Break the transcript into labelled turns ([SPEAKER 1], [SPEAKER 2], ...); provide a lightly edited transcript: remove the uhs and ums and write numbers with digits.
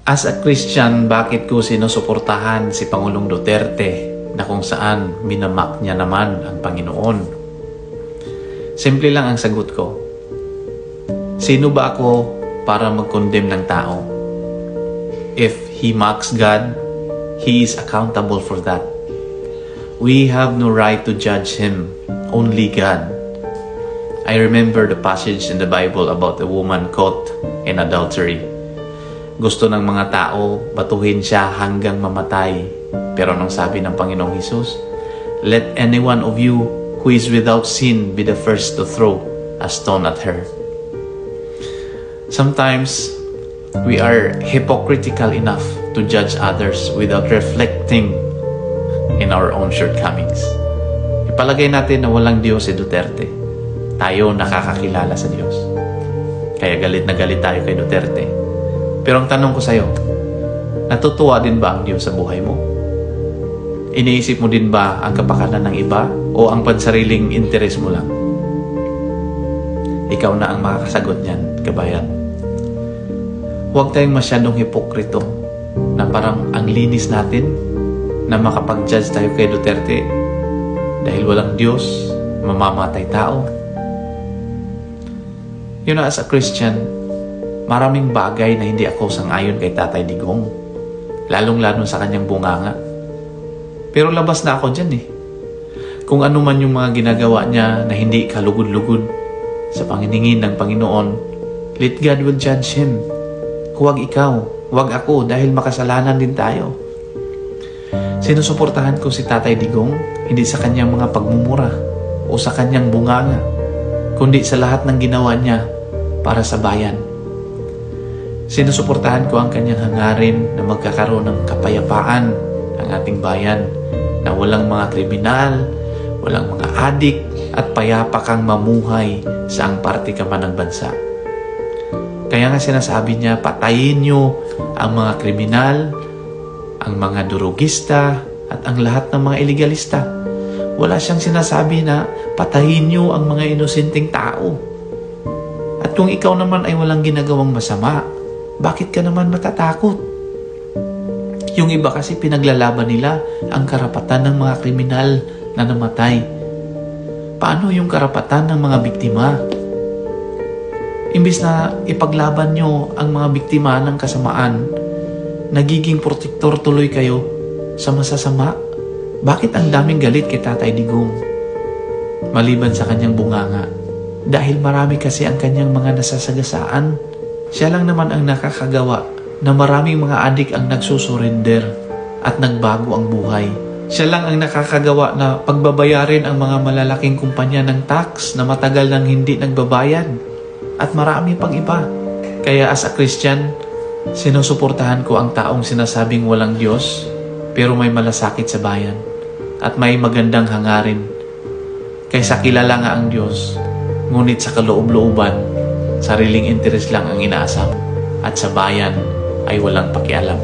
[SPEAKER 1] As a Christian, bakit ko sinusuportahan si Pangulong Duterte na kung saan minamak niya naman ang Panginoon? Simple lang ang sagot ko. Sino ba ako para mag-condemn ng tao? If he mocks God, he is accountable for that. We have no right to judge him, only God. I remember the passage in the Bible about a woman caught in adultery. Gusto ng mga tao batuhin siya hanggang mamatay. Pero nung sabi ng Panginoong Hesus, "Let any one of you who is without sin be the first to throw a stone at her." Sometimes, we are hypocritical enough to judge others without reflecting in our own shortcomings. Ipalagay natin na walang Diyos si Duterte. Tayo nakakakilala sa Diyos. Kaya galit na galit tayo kay Duterte. Pero ang tanong ko sa'yo, natutuwa din ba ang Diyos sa buhay mo? Iniisip mo din ba ang kapakanan ng iba o ang pansariling interes mo lang? Ikaw na ang makakasagot niyan, kabayan. Huwag tayong masyadong hipokrito na parang ang linis natin na makapag-judge tayo kay Duterte dahil walang Diyos, mamamatay tao. You know, as a Christian, maraming bagay na hindi ako sang-ayon kay Tatay Digong, lalong-lalo sa kanyang bunganga. Pero labas na ako dyan eh. Kung ano man yung mga ginagawa niya na hindi kalugod-lugod sa panginingin ng Panginoon, let God will judge him. Huwag ikaw, huwag ako dahil makasalanan din tayo. Sinusuportahan ko si Tatay Digong hindi sa kanyang mga pagmumura o sa kanyang bunganga, kundi sa lahat ng ginawa niya para sa bayan. Sinusuportahan ko ang kanyang hangarin na magkakaroon ng kapayapaan ang ating bayan, na walang mga kriminal, walang mga adik, at payapa kang mamuhay sa ang parte ka man ng bansa. Kaya nga sinasabi niya, patayin niyo ang mga kriminal, ang mga durugista, at ang lahat ng mga iligalista. Wala siyang sinasabi na patayin niyo ang mga inosenteng tao. At kung ikaw naman ay walang ginagawang masama, bakit ka naman matatakot? Yung iba kasi pinaglalaban nila ang karapatan ng mga kriminal na namatay. Paano yung karapatan ng mga biktima? Imbis na ipaglaban nyo ang mga biktima ng kasamaan, nagiging protektor tuloy kayo sa masasama. Bakit ang daming galit kay Tatay Digong? Maliban sa kanyang bunganga. Dahil marami kasi ang kanyang mga nasasagasaan. Siya lang naman ang nakakagawa na maraming mga adik ang nagsusurrender at nagbago ang buhay. Siya lang ang nakakagawa na pagbabayarin ang mga malalaking kumpanya ng tax na matagal nang hindi nagbabayad. At marami pang iba. Kaya as a Christian, sinusuportahan ko ang taong sinasabing walang Diyos pero may malasakit sa bayan at may magandang hangarin. Kaysa kilala nga ang Diyos, ngunit sa kaloob-looban, sariling interes lang ang inaasam at sa bayan ay walang pakialam.